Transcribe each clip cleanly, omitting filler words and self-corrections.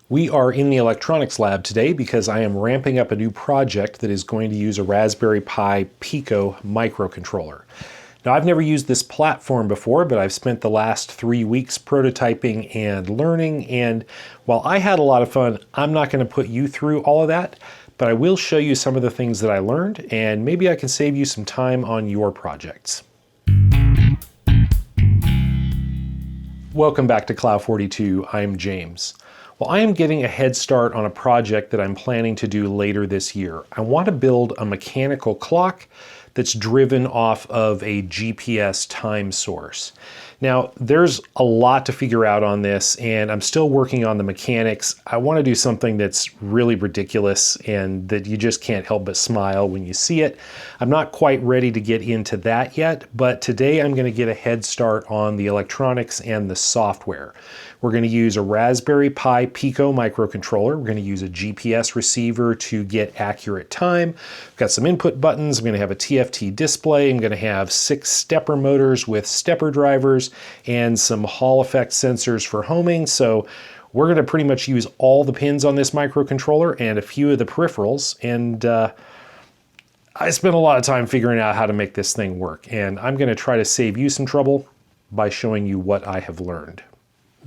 We are in the electronics lab today because I am ramping up a new project that is going to use a Raspberry Pi Pico microcontroller. Now, I've never used this platform before, but I've spent the last 3 weeks prototyping and learning, and while I had a lot of fun, I'm not going to put you through all of that, but I will show you some of the things that I learned, and maybe I can save you some time on your projects. Welcome back to Cloud42. I'm James. Well, I am getting a head start on a project that I'm planning to do later this year. I want to build a mechanical clock that's driven off of a GPS time source. Now, there's a lot to figure out on this, and I'm still working on the mechanics. I want to do something that's really ridiculous and that you just can't help but smile when you see it. I'm not quite ready to get into that yet, but today I'm going to get a head start on the electronics and the software. We're going to use a Raspberry Pi Pico microcontroller. We're going to use a GPS receiver to get accurate time. We've got some input buttons. I'm going to have a TFT display. I'm going to have 6 stepper motors with stepper drivers and some Hall effect sensors for homing. So we're going to pretty much use all the pins on this microcontroller and a few of the peripherals. And I spent a lot of time figuring out how to make this thing work. And I'm going to try to save you some trouble by showing you what I have learned.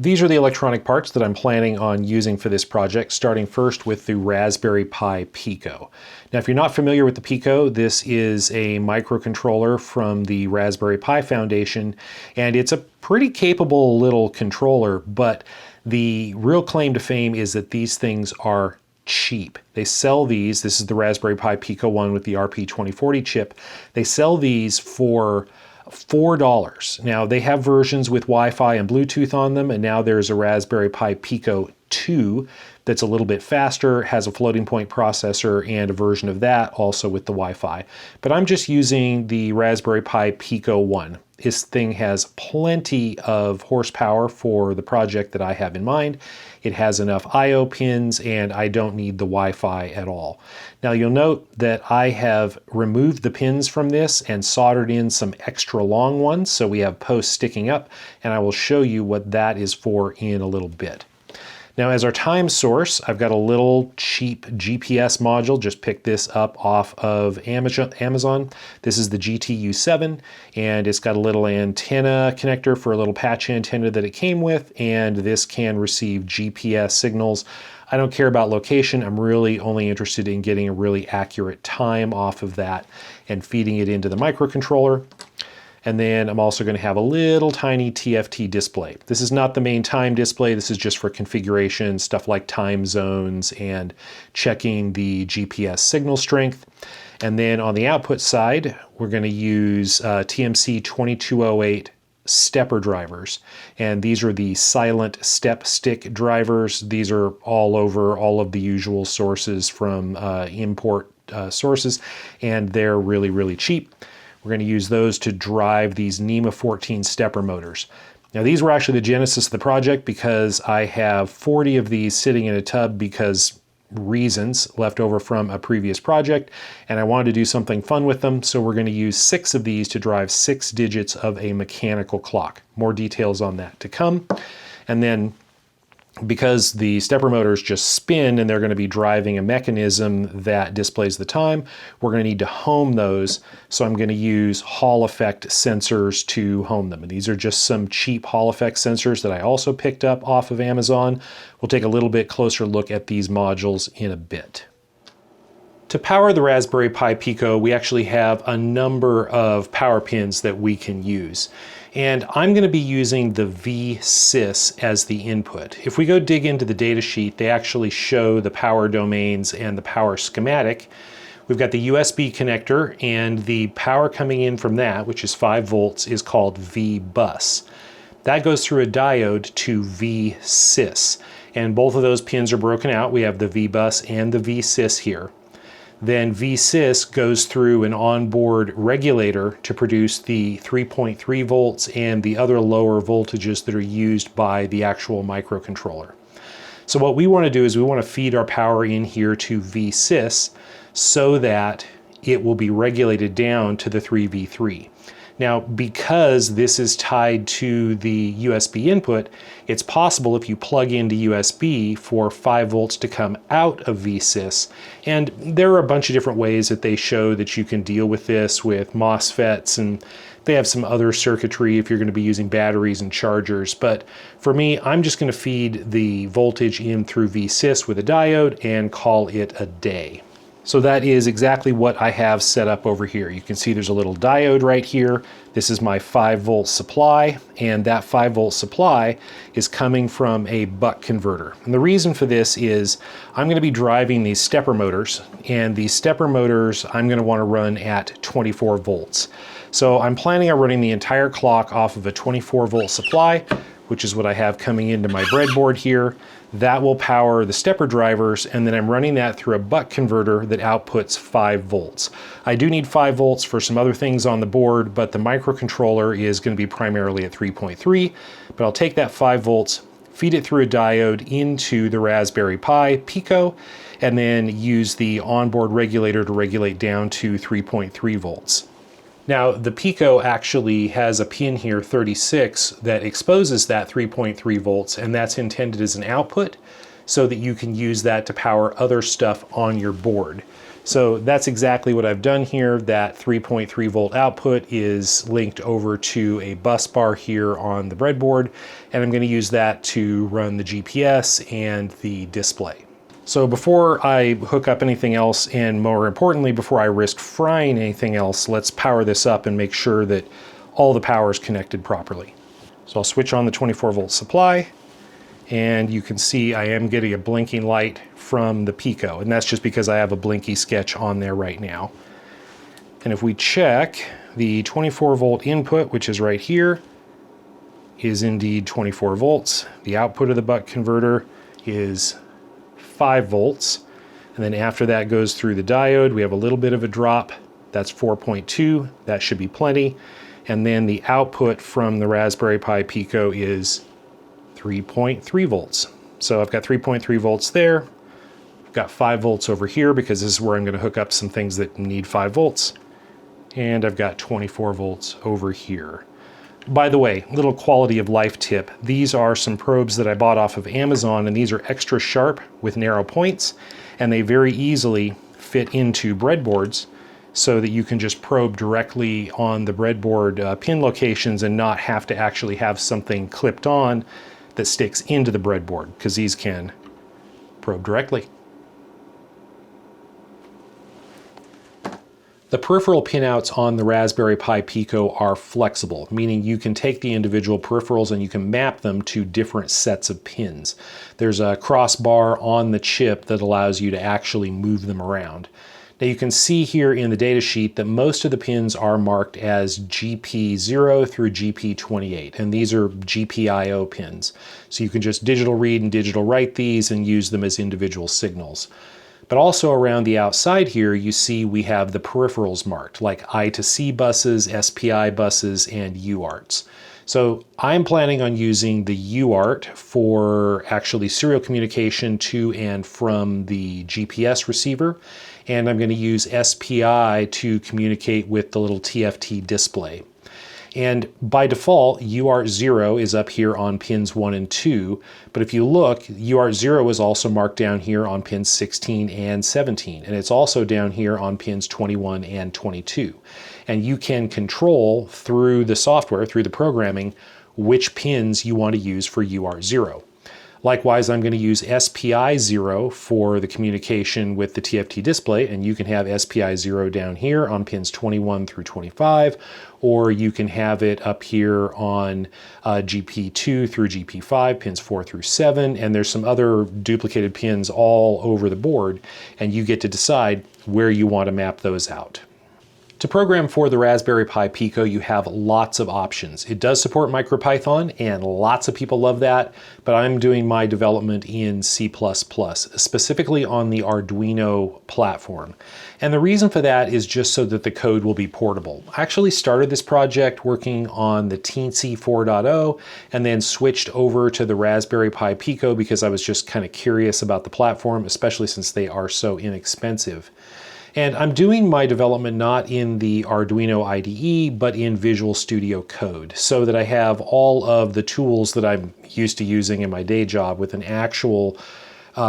These are the electronic parts that I'm planning on using for this project, starting first with the Raspberry Pi Pico. Now, if you're not familiar with the Pico, this is a microcontroller from the Raspberry Pi Foundation, and it's a pretty capable little controller, but the real claim to fame is that these things are cheap. They sell these, this is the Raspberry Pi Pico one with the RP2040 chip, they sell these for $4. Now, they have versions with Wi-Fi and Bluetooth on them, and now there's a Raspberry Pi Pico 2 that's a little bit faster, has a floating point processor, and a version of that also with the Wi-Fi. But I'm just using the Raspberry Pi Pico 1. This thing has plenty of horsepower for the project that I have in mind. It has enough I/O pins, and I don't need the Wi-Fi at all. Now, you'll note that I have removed the pins from this and soldered in some extra long ones, so we have posts sticking up, and I will show you what that is for in a little bit. Now, as our time source, I've got a little cheap GPS module. Just picked this up off of Amazon. This is the GTU7, and it's got a little antenna connector for a little patch antenna that it came with, and this can receive GPS signals. I don't care about location. I'm really only interested in getting a really accurate time off of that and feeding it into the microcontroller. And then I'm also going to have a little tiny TFT display. This is not the main time display. This is just for configuration, stuff like time zones and checking the GPS signal strength. And then on the output side, we're going to use TMC 2208 stepper drivers. And these are the silent step stick drivers. These are all over all of the usual sources from import sources, and they're really, really cheap. We're going to use those to drive these NEMA 14 stepper motors. Now, these were actually the genesis of the project because I have 40 of these sitting in a tub because reasons left over from a previous project, and I wanted to do something fun with them, so we're going to use 6 of these to drive 6 digits of a mechanical clock. More details on that to come. And then, because the stepper motors just spin and they're going to be driving a mechanism that displays the time, we're going to need to home those. So I'm going to use Hall effect sensors to home them. And these are just some cheap Hall effect sensors that I also picked up off of Amazon. We'll take a little bit closer look at these modules in a bit. To power the Raspberry Pi Pico, we actually have a number of power pins that we can use. And I'm going to be using the VSys as the input. If we go dig into the data sheet, they actually show the power domains and the power schematic. We've got the USB connector, and the power coming in from that, which is 5 volts, is called VBus. That goes through a diode to VSys. And both of those pins are broken out. We have the VBus and the VSys here. Then VSys goes through an onboard regulator to produce the 3.3 volts and the other lower voltages that are used by the actual microcontroller. So what we want to do is we want to feed our power in here to VSys so that it will be regulated down to the 3v3. Now, because this is tied to the USB input, it's possible if you plug into USB for 5 volts to come out of VSys. And there are a bunch of different ways that they show that you can deal with this with MOSFETs, and they have some other circuitry if you're going to be using batteries and chargers. But for me, I'm just going to feed the voltage in through VSys with a diode and call it a day. So that is exactly what I have set up over here. You can see there's a little diode right here. This is my 5-volt supply, and that 5-volt supply is coming from a buck converter. And the reason for this is I'm going to be driving these stepper motors, and these stepper motors I'm going to want to run at 24 volts. So I'm planning on running the entire clock off of a 24-volt supply, which is what I have coming into my breadboard here. That will power the stepper drivers, and then I'm running that through a buck converter that outputs 5 volts. I do need 5 volts for some other things on the board, but the microcontroller is going to be primarily at 3.3, but I'll take that 5 volts, feed it through a diode into the Raspberry Pi Pico, and then use the onboard regulator to regulate down to 3.3 volts. Now, the Pico actually has a pin here, 36, that exposes that 3.3 volts, and that's intended as an output so that you can use that to power other stuff on your board. So that's exactly what I've done here. That 3.3 volt output is linked over to a bus bar here on the breadboard, and I'm going to use that to run the GPS and the display. So before I hook up anything else, and more importantly, before I risk frying anything else, let's power this up and make sure that all the power is connected properly. So I'll switch on the 24 volt supply, and you can see I am getting a blinking light from the Pico, and that's just because I have a blinky sketch on there right now. And if we check the 24 volt input, which is right here, is indeed 24 volts. The output of the buck converter is 5 volts, and then after that goes through the diode. We have a little bit of a drop. That's 4.2. That should be plenty. And then the output from the Raspberry Pi Pico is 3.3 volts. So I've got 3.3 volts there. I've got 5 volts over here because this is where I'm going to hook up some things that need 5 volts. And I've got 24 volts over here. By the way, little quality of life tip. These are some probes that I bought off of Amazon, and these are extra sharp with narrow points, and they very easily fit into breadboards so that you can just probe directly on the breadboard pin locations and not have to actually have something clipped on that sticks into the breadboard, because these can probe directly. The peripheral pinouts on the Raspberry Pi Pico are flexible, meaning you can take the individual peripherals and you can map them to different sets of pins. There's a crossbar on the chip that allows you to actually move them around. Now you can see here in the datasheet that most of the pins are marked as GP0 through GP28, and these are GPIO pins. So you can just digital read and digital write these and use them as individual signals. But also around the outside here, you see we have the peripherals marked, like I2C buses, SPI buses, and UARTs. So I'm planning on using the UART for actually serial communication to and from the GPS receiver, and I'm going to use SPI to communicate with the little TFT display. And by default, UART0 is up here on pins 1 and 2, but if you look, UART0 is also marked down here on pins 16 and 17, and it's also down here on pins 21 and 22. And you can control through the software, through the programming, which pins you want to use for UART0. Likewise, I'm going to use SPI0 for the communication with the TFT display, and you can have SPI0 down here on pins 21 through 25, or you can have it up here on GP2 through GP5, pins 4 through 7, and there's some other duplicated pins all over the board, and you get to decide where you want to map those out. To program for the Raspberry Pi Pico, you have lots of options. It does support MicroPython, and lots of people love that, but I'm doing my development in C++, specifically on the Arduino platform. And the reason for that is just so that the code will be portable. I actually started this project working on the Teensy 4.0 and then switched over to the Raspberry Pi Pico because I was just kind of curious about the platform, especially since they are so inexpensive. And I'm doing my development not in the Arduino IDE, but in Visual Studio Code, so that I have all of the tools that I'm used to using in my day job with an actual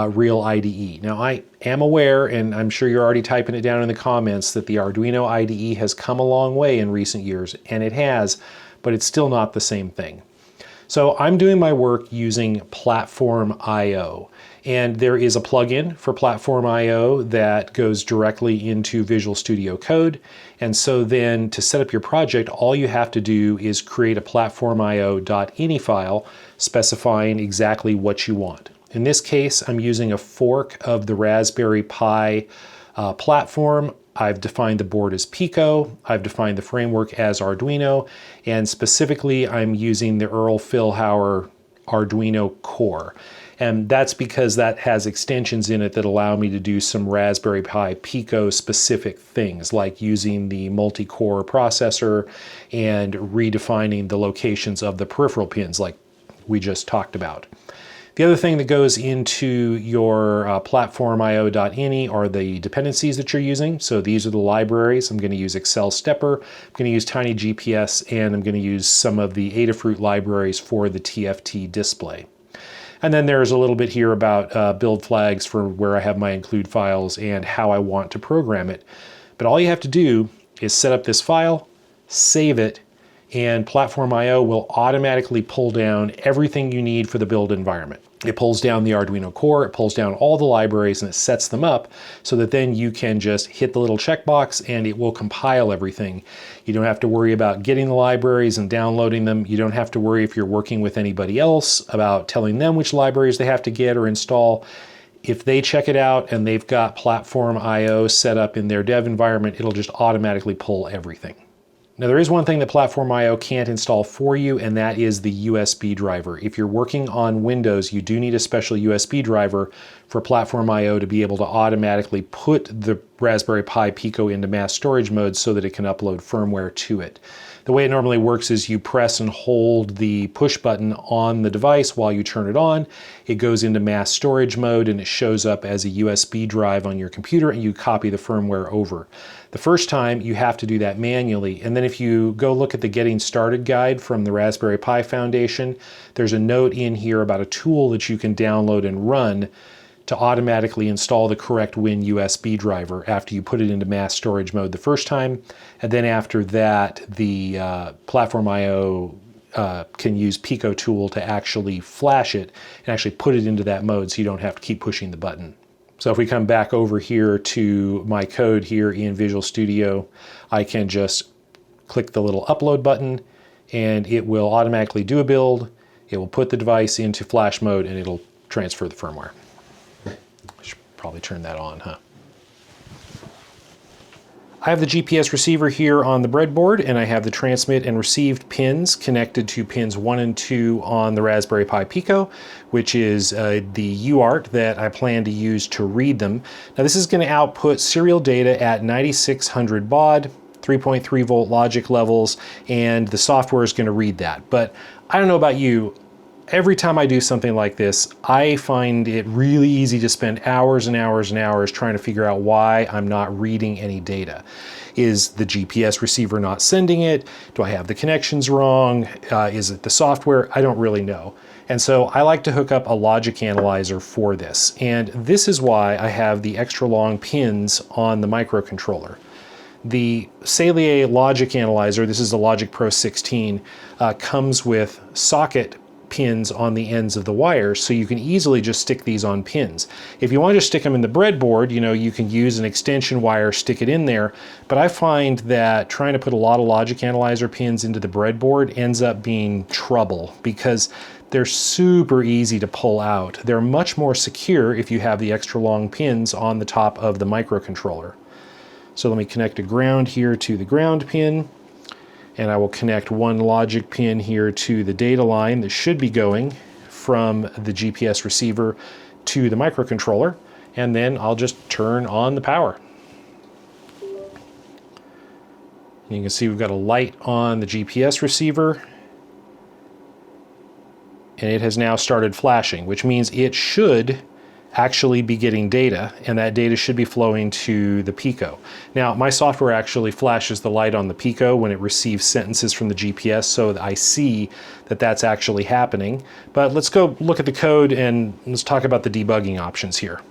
real IDE. Now, I am aware, and I'm sure you're already typing it down in the comments, that the Arduino IDE has come a long way in recent years, and it has, but it's still not the same thing. So I'm doing my work using PlatformIO, and there is a plugin for PlatformIO that goes directly into Visual Studio Code. And so then to set up your project, all you have to do is create a PlatformIO.ini file specifying exactly what you want. In this case, I'm using a fork of the Raspberry Pi platform. I've defined the board as Pico, I've defined the framework as Arduino, and specifically I'm using the Earl Philhauer Arduino core. And that's because that has extensions in it that allow me to do some Raspberry Pi Pico specific things, like using the multicore processor and redefining the locations of the peripheral pins like we just talked about. The other thing that goes into your PlatformIO.ini are the dependencies that you're using. So these are the libraries. I'm going to use Excel Stepper, I'm going to use TinyGPS, and I'm going to use some of the Adafruit libraries for the TFT display. And then there's a little bit here about build flags for where I have my include files and how I want to program it. But all you have to do is set up this file, save it, and PlatformIO will automatically pull down everything you need for the build environment. It pulls down the Arduino core, it pulls down all the libraries, and it sets them up so that then you can just hit the little checkbox and it will compile everything. You don't have to worry about getting the libraries and downloading them. You don't have to worry if you're working with anybody else about telling them which libraries they have to get or install. If they check it out and they've got PlatformIO set up in their dev environment, it'll just automatically pull everything. Now, there is one thing that PlatformIO can't install for you, and that is the USB driver. If you're working on Windows, you do need a special USB driver for PlatformIO to be able to automatically put the Raspberry Pi Pico into mass storage mode so that it can upload firmware to it. The way it normally works is you press and hold the push button on the device while you turn it on. It goes into mass storage mode and it shows up as a USB drive on your computer, and you copy the firmware over. The first time you have to do that manually, and then if you go look at the Getting Started guide from the Raspberry Pi Foundation, there's a note in here about a tool that you can download and run to automatically install the correct Win USB driver after you put it into mass storage mode the first time. And then after that, the PlatformIO can use Pico tool to actually flash it and actually put it into that mode so you don't have to keep pushing the button. So if we come back over here to my code here in Visual Studio, I can just click the little upload button and it will automatically do a build. It will put the device into flash mode and it'll transfer the firmware. I should probably turn that on, huh? I have the GPS receiver here on the breadboard, and I have the transmit and received pins connected to pins 1 and 2 on the Raspberry Pi Pico, which is the UART that I plan to use to read them. Now this is going to output serial data at 9600 baud, 3.3 volt logic levels, and the software is going to read that. But I don't know about you, every time I do something like this, I find it really easy to spend hours and hours and hours trying to figure out why I'm not reading any data. Is the GPS receiver not sending it? Do I have the connections wrong? Is it the software? I don't really know. And so I like to hook up a logic analyzer for this. And this is why I have the extra long pins on the microcontroller. The Salier logic analyzer, this is the Logic Pro 16, comes with socket pins on the ends of the wires, so you can easily just stick these on pins. If you want to just stick them in the breadboard, you can use an extension wire, stick it in there, but I find that trying to put a lot of logic analyzer pins into the breadboard ends up being trouble because they're super easy to pull out. They're much more secure if you have the extra long pins on the top of the microcontroller. So let me connect a ground here to the ground pin. And I will connect one logic pin here to the data line that should be going from the GPS receiver to the microcontroller, and then I'll just turn on the power. And you can see we've got a light on the GPS receiver, and it has now started flashing, which means it should actually be getting data, and that data should be flowing to the Pico. Now, my software actually flashes the light on the Pico when it receives sentences from the GPS, so that I see that that's actually happening. But let's go look at the code and let's talk about the debugging options here.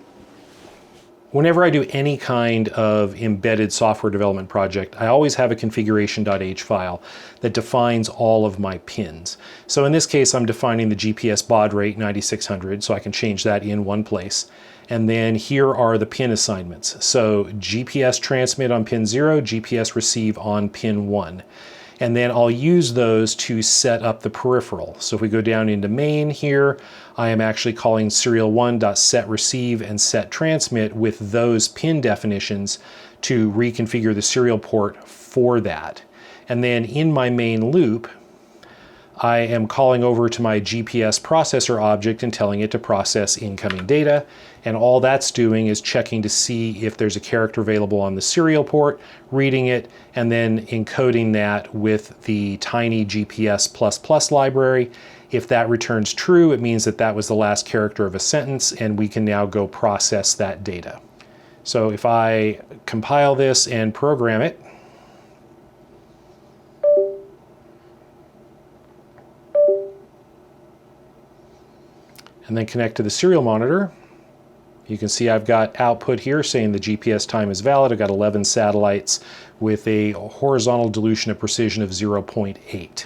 Whenever I do any kind of embedded software development project, I always have a configuration.h file that defines all of my pins. So in this case, I'm defining the GPS baud rate 9600, so I can change that in one place. And then here are the pin assignments. So GPS transmit on pin 0, GPS receive on pin 1. And then I'll use those to set up the peripheral. So if we go down into main here, I am actually calling serial1.setReceive and setTransmit with those pin definitions to reconfigure the serial port for that. And then in my main loop, I am calling over to my GPS processor object and telling it to process incoming data. And all that's doing is checking to see if there's a character available on the serial port, reading it, and then encoding that with the tiny GPS++ library. If that returns true, it means that that was the last character of a sentence, and we can now go process that data. So if I compile this and program it, and then connect to the serial monitor, you can see I've got output here saying the GPS time is valid. I've got 11 satellites with a horizontal dilution of precision of 0.8.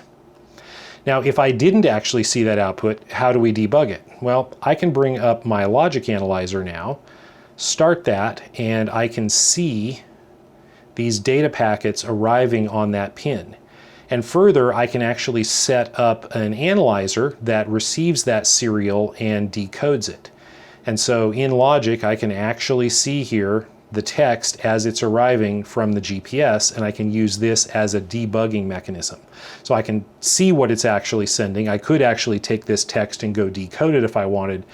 Now, if I didn't actually see that output, how do we debug it? Well, I can bring up my logic analyzer now, start that, and I can see these data packets arriving on that pin. And further, I can actually set up an analyzer that receives that serial and decodes it. And so in logic, I can actually see here the text as it's arriving from the GPS, and I can use this as a debugging mechanism. So I can see what it's actually sending. I could actually take this text and go decode it if I wanted,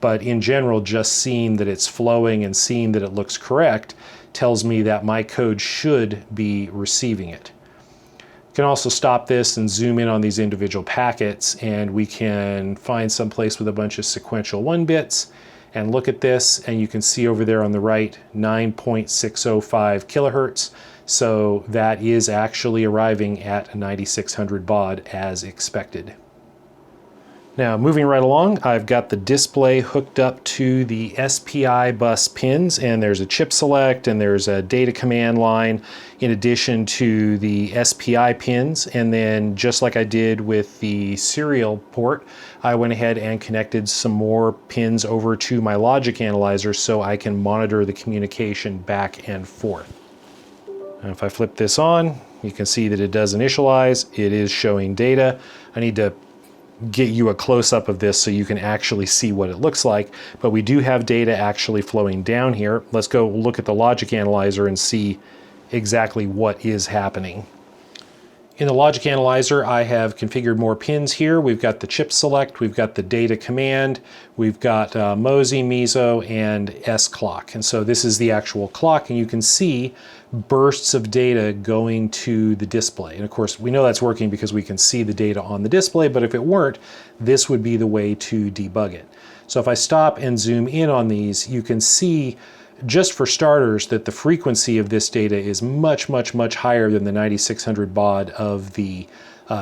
but in general, just seeing that it's flowing and seeing that it looks correct tells me that my code should be receiving it. You can also stop this and zoom in on these individual packets, and we can find some place with a bunch of sequential 1 bits and look at this, and you can see over there on the right 9.605 kilohertz. So that is actually arriving at 9600 baud as expected. Now, moving right along, I've got the display hooked up to the SPI bus pins, and there's a chip select and there's a data command line in addition to the SPI pins. And then just like I did with the serial port, I went ahead and connected some more pins over to my logic analyzer so I can monitor the communication back and forth. And if I flip this on, you can see that it does initialize. It is showing data. I need to get you a close-up of this so you can actually see what it looks like, but we do have data actually flowing down here. Let's go look at the logic analyzer and see exactly what is happening. In the logic analyzer, I have configured more pins here. We've got the chip select, we've got the data command, we've got MOSI, MISO, and S clock. And so this is the actual clock, and you can see bursts of data going to the display. And of course, we know that's working because we can see the data on the display, but if it weren't, this would be the way to debug it. So if I stop and zoom in on these, you can see just for starters that the frequency of this data is much higher than the 9600 baud of the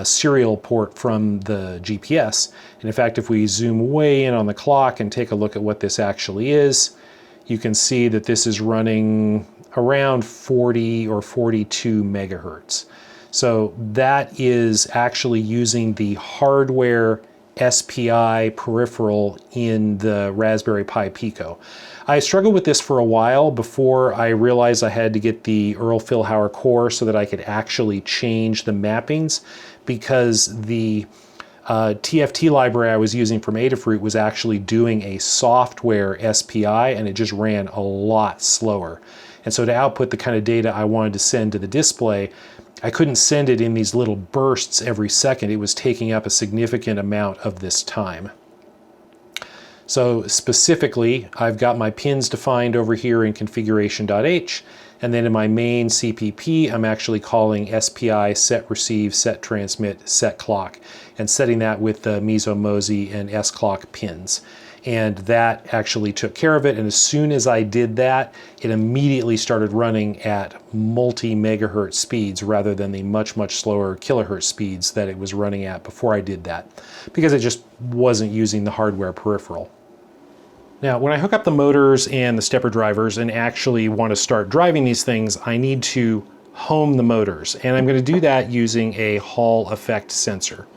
serial port from the GPS. And in fact, if we zoom way in on the clock and take a look at what this actually is, you can see that this is running around 40 or 42 megahertz. So that is actually using the hardware SPI peripheral in the Raspberry Pi Pico. I struggled with this for a while before I realized I had to get the Earl Philhauer core so that I could actually change the mappings, because the TFT library I was using from Adafruit was actually doing a software SPI, and it just ran a lot slower. And so to output the kind of data I wanted to send to the display, I couldn't send it in these little bursts every second. It was taking up a significant amount of this time. So specifically, I've got my pins defined over here in configuration.h, and then in my main CPP, I'm actually calling SPI set receive, set transmit, set clock, and setting that with the MISO, MOSI, and S clock pins. and that actually took care of it. And as soon as I did that, it immediately started running at multi-megahertz speeds rather than the much slower kilohertz speeds that it was running at before I did that, because it just wasn't using the hardware peripheral. Now, when I hook up the motors and the stepper drivers and actually want to start driving these things, I need to home the motors, and I'm going to do that using a Hall effect sensor.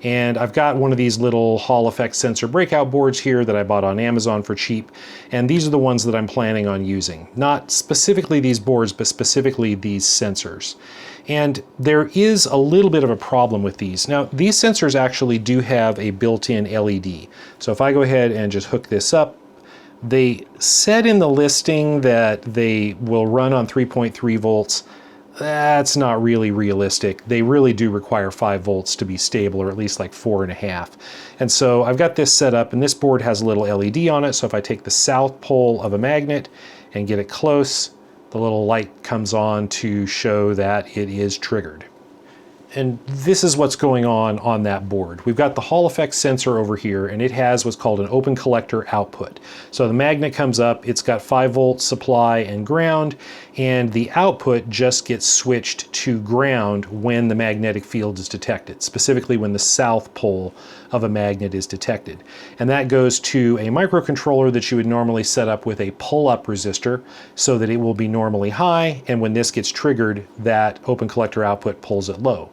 And I've got one of these little Hall effect sensor breakout boards here that I bought on Amazon for cheap, and these are the ones that I'm planning on using. Not specifically these boards, but specifically these sensors. And there is a little bit of a problem with these. Now, these sensors actually do have a built-in LED. So if I go ahead and just hook this up, they said in the listing that they will run on 3.3 volts. That's not really realistic. They really do require 5 volts to be stable, or at least like 4.5. And so I've got this set up, and this board has a little LED on it. So if I take the south pole of a magnet and get it close, the little light comes on to show that it is triggered. And this is what's going on that board. We've got the Hall effect sensor over here, and it has what's called an open collector output. So the magnet comes up, it's got 5 volt supply and ground, and the output just gets switched to ground when the magnetic field is detected, specifically when the south pole of a magnet is detected. And that goes to a microcontroller that you would normally set up with a pull-up resistor so that it will be normally high, and when this gets triggered, that open collector output pulls it low.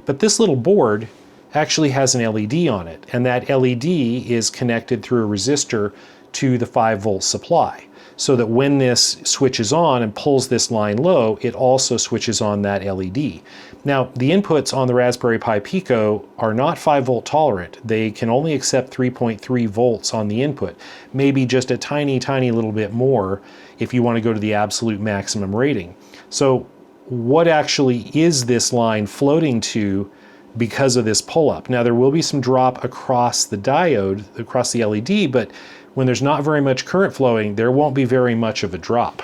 But this little board actually has an LED on it, and that LED is connected through a resistor to the 5 volt supply, so that when this switches on and pulls this line low, it also switches on that LED. Now, the inputs on the Raspberry Pi Pico are not 5 volt tolerant. They can only accept 3.3 volts on the input, maybe just a tiny little bit more if you want to go to the absolute maximum rating. So what actually is this line floating to because of this pull-up? Now, there will be some drop across the diode, across the LED, but when there's not very much current flowing, there won't be very much of a drop.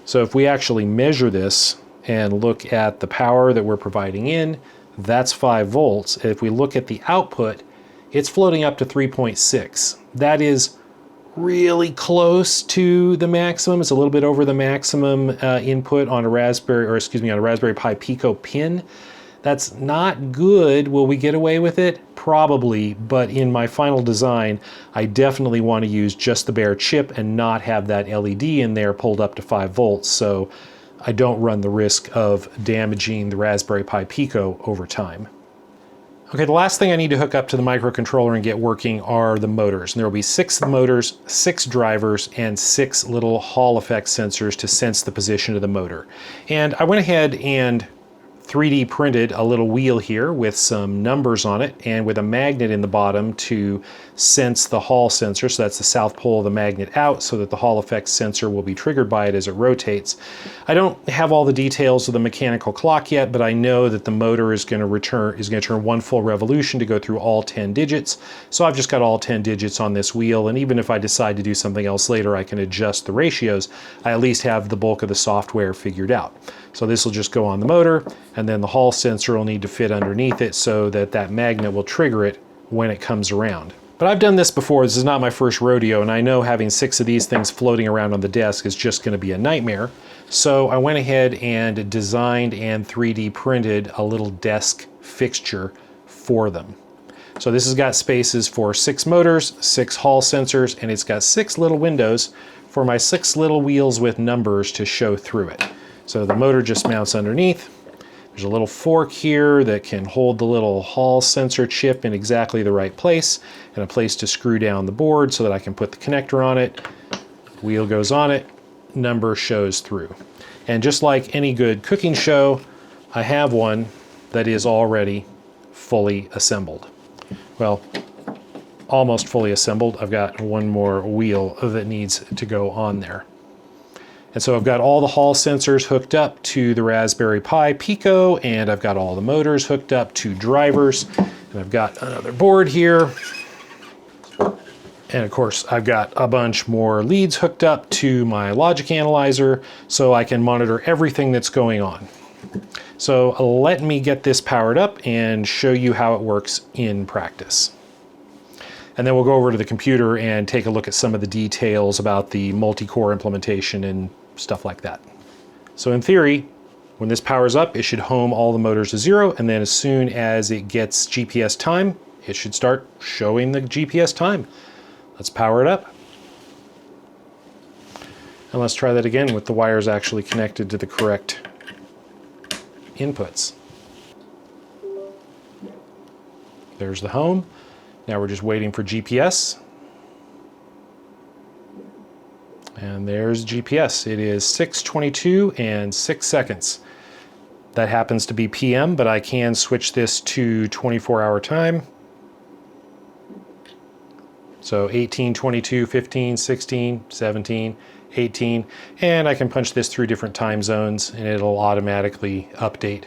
So if we actually measure this and look at the power that we're providing in, that's 5 volts. If we look at the output, it's floating up to 3.6. That is really close to the maximum. It's a little bit over the maximum input on a Raspberry Pi Pico pin. That's not good. Will we get away with it? Probably, but in my final design, I definitely want to use just the bare chip and not have that LED in there pulled up to 5 volts, so I don't run the risk of damaging the Raspberry Pi Pico over time. Okay, the last thing I need to hook up to the microcontroller and get working are the motors. And there will be 6 motors, 6 drivers, and 6 little Hall effect sensors to sense the position of the motor. And I went ahead and 3D printed a little wheel here with some numbers on it and with a magnet in the bottom to sense the Hall sensor. So that's the south pole of the magnet out, so that the Hall effect sensor will be triggered by it as it rotates. I don't have all the details of the mechanical clock yet, but I know that the motor is going to turn 1 full revolution to go through all 10 digits. So I've just got all 10 digits on this wheel, and even if I decide to do something else later, I can adjust the ratios. I at least have the bulk of the software figured out. So this will just go on the motor, and then the Hall sensor will need to fit underneath it so that that magnet will trigger it when it comes around. But I've done this before. This is not my first rodeo, and I know having 6 of these things floating around on the desk is just going to be a nightmare. So I went ahead and designed and 3D printed a little desk fixture for them. So this has got spaces for 6 motors, 6 Hall sensors, and it's got 6 little windows for my 6 little wheels with numbers to show through it. So the motor just mounts underneath. There's a little fork here that can hold the little Hall sensor chip in exactly the right place, and a place to screw down the board so that I can put the connector on it. Wheel goes on it, number shows through. And just like any good cooking show, I have one that is already fully assembled. Well, almost fully assembled. I've got one more wheel that needs to go on there. And so I've got all the Hall sensors hooked up to the Raspberry Pi Pico, and I've got all the motors hooked up to drivers, and I've got another board here. And of course, I've got a bunch more leads hooked up to my logic analyzer so I can monitor everything that's going on. So let me get this powered up and show you how it works in practice. And then we'll go over to the computer and take a look at some of the details about the multi-core implementation and stuff like that. So in theory, when this powers up, it should home all the motors to 0, and then as soon as it gets GPS time, it should start showing the GPS time. Let's power it up. And let's try that again with the wires actually connected to the correct inputs. There's the home. Now we're just waiting for GPS. And there's GPS. It is 6:22 and 6 seconds. That happens to be PM, but I can switch this to 24-hour time. So 18, 22, 15, 16, 17, 18, and I can punch this through different time zones and it'll automatically update.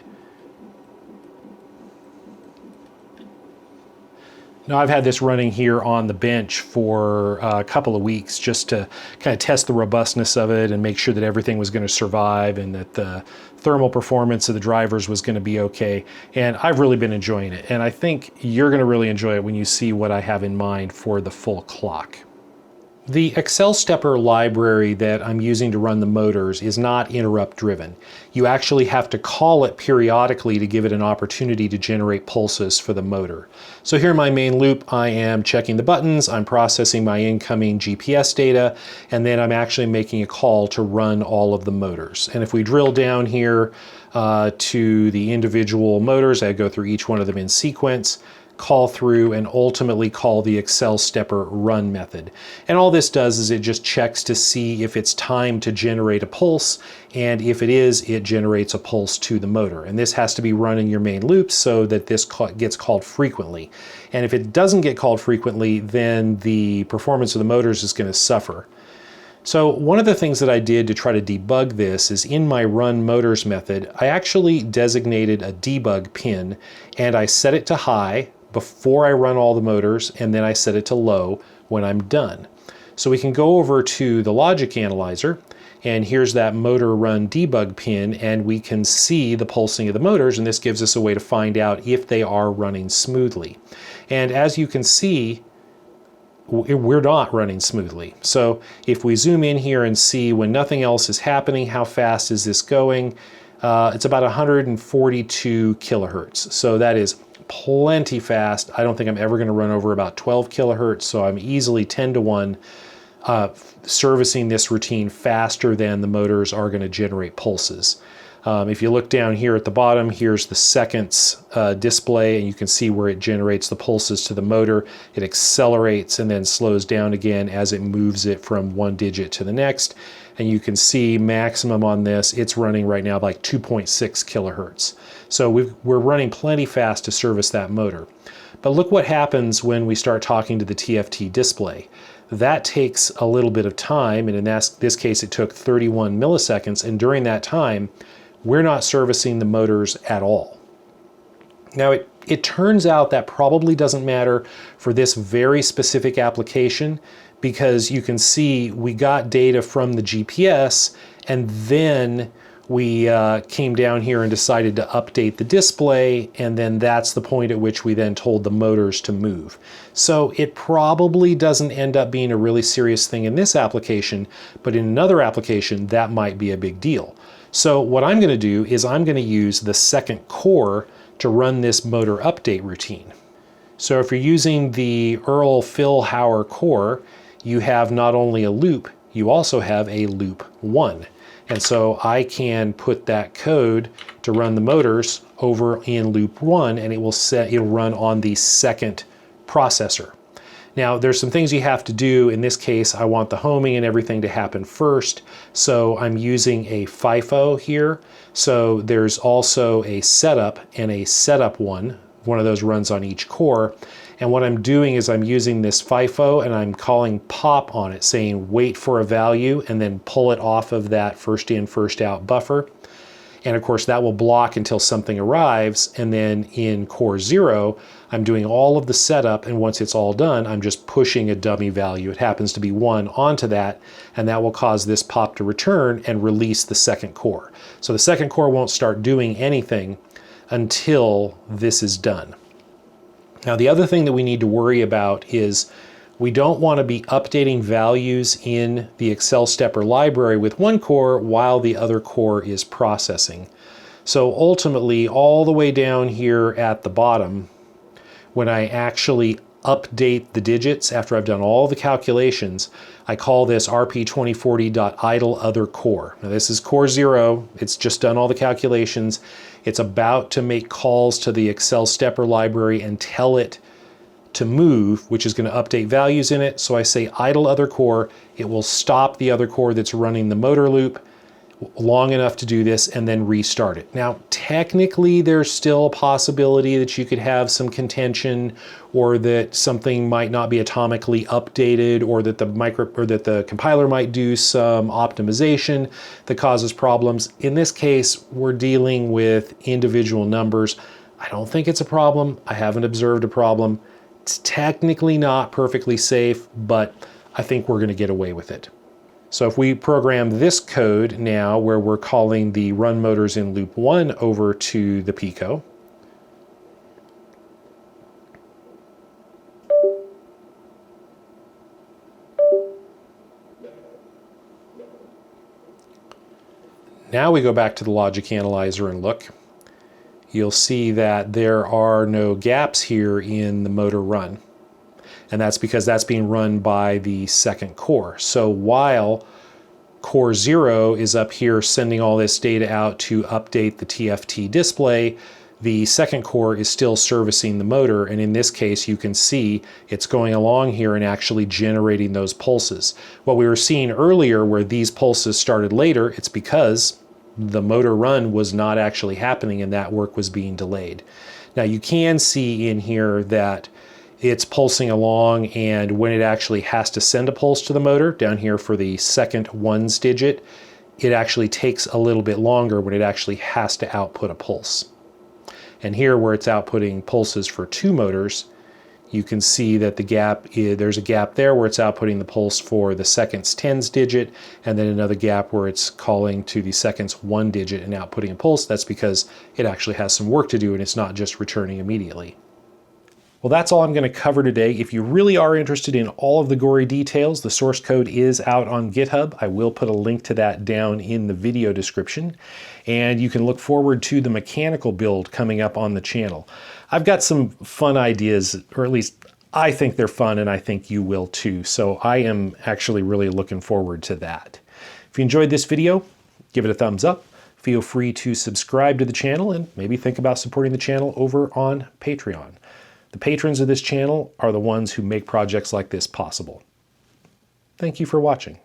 Now I've had this running here on the bench for a couple of weeks just to kind of test the robustness of it and make sure that everything was going to survive and that the thermal performance of the drivers was going to be okay. And I've really been enjoying it. And I think you're going to really enjoy it when you see what I have in mind for the full clock. The Excel stepper library that I'm using to run the motors is not interrupt driven. You actually have to call it periodically to give it an opportunity to generate pulses for the motor. So here in my main loop, I am checking the buttons, I'm processing my incoming GPS data, and then I'm actually making a call to run all of the motors. And if we drill down here to the individual motors, I go through each one of them in sequence, call through, and ultimately call the Excel stepper run method. And all this does is it just checks to see if it's time to generate a pulse, and if it is, it generates a pulse to the motor. And this has to be run in your main loop so that this gets called frequently. And if it doesn't get called frequently, then the performance of the motors is going to suffer. So one of the things that I did to try to debug this is in my run motors method, I actually designated a debug pin and I set it to high before I run all the motors, and then I set it to low when I'm done. So we can go over to the logic analyzer, and here's that motor run debug pin, and we can see the pulsing of the motors, and this gives us a way to find out if they are running smoothly. And as you can see, we're not running smoothly. So if we zoom in here and see when nothing else is happening, how fast is this going? It's about 142 kilohertz. So that is plenty fast. I don't think I'm ever going to run over about 12 kilohertz, so I'm easily 10 to 1 servicing this routine faster than the motors are going to generate pulses. If you look down here at the bottom, here's the seconds display, and you can see where it generates the pulses to the motor. It accelerates and then slows down again as it moves it from one digit to the next. And you can see maximum on this, it's running right now like 2.6 kilohertz. So we're running plenty fast to service that motor. But look what happens when we start talking to the TFT display. That takes a little bit of time, and in this case it took 31 milliseconds, and during that time we're not servicing the motors at all. Now it turns out that probably doesn't matter for this very specific application, because you can see we got data from the GPS, and then we came down here and decided to update the display, and then that's the point at which we then told the motors to move. So it probably doesn't end up being a really serious thing in this application, but in another application that might be a big deal. So what I'm going to do is I'm going to use the second core to run this motor update routine. So if you're using the Earl Philhauer core, you have not only a loop, you also have a loop 1. And so I can put that code to run the motors over in loop 1, and it'll run on the second processor. Now there's some things you have to do. In this case, I want the homing and everything to happen first, so I'm using a FIFO here. So there's also a setup and a setup one of those runs on each core. And what I'm doing is I'm using this FIFO and I'm calling pop on it, saying wait for a value and then pull it off of that first in, first out buffer. And of course that will block until something arrives. And then in core 0, I'm doing all of the setup, and once it's all done, I'm just pushing a dummy value. It happens to be 1 onto that, and that will cause this pop to return and release the second core. So the second core won't start doing anything until this is done. Now, the other thing that we need to worry about is we don't want to be updating values in the Excel stepper library with one core while the other core is processing. So ultimately, all the way down here at the bottom, when I actually update the digits after I've done all the calculations, I call this rp2040.idleOtherCore. Now this is core 0. It's just done all the calculations. It's about to make calls to the Excel stepper library and tell it to move, which is going to update values in it. So I say idle other core. It will stop the other core that's running the motor loop long enough to do this and then restart it. Now, technically, there's still a possibility that you could have some contention, or that something might not be atomically updated, or that the compiler might do some optimization that causes problems. In this case, we're dealing with individual numbers. I don't think it's a problem. I haven't observed a problem. It's technically not perfectly safe, but I think we're going to get away with it. So if we program this code now, where we're calling the run motors in loop 1 over to the Pico, now we go back to the logic analyzer and look, you'll see that there are no gaps here in the motor run. And that's because that's being run by the second core. So while core 0 is up here sending all this data out to update the TFT display, the second core is still servicing the motor. And in this case, you can see it's going along here and actually generating those pulses. What we were seeing earlier, where these pulses started later, it's because the motor run was not actually happening and that work was being delayed. Now you can see in here that it's pulsing along, and when it actually has to send a pulse to the motor, down here for the second ones digit, it actually takes a little bit longer when it actually has to output a pulse. And here, where it's outputting pulses for 2 motors, you can see that there's a gap there where it's outputting the pulse for the seconds tens digit, and then another gap where it's calling to the seconds 1 digit and outputting a pulse. That's because it actually has some work to do and it's not just returning immediately. Well, that's all I'm going to cover today. If you really are interested in all of the gory details, the source code is out on GitHub. I will put a link to that down in the video description. And you can look forward to the mechanical build coming up on the channel. I've got some fun ideas, or at least I think they're fun, and I think you will too. So I am actually really looking forward to that. If you enjoyed this video, give it a thumbs up. Feel free to subscribe to the channel and maybe think about supporting the channel over on Patreon. The patrons of this channel are the ones who make projects like this possible. Thank you for watching.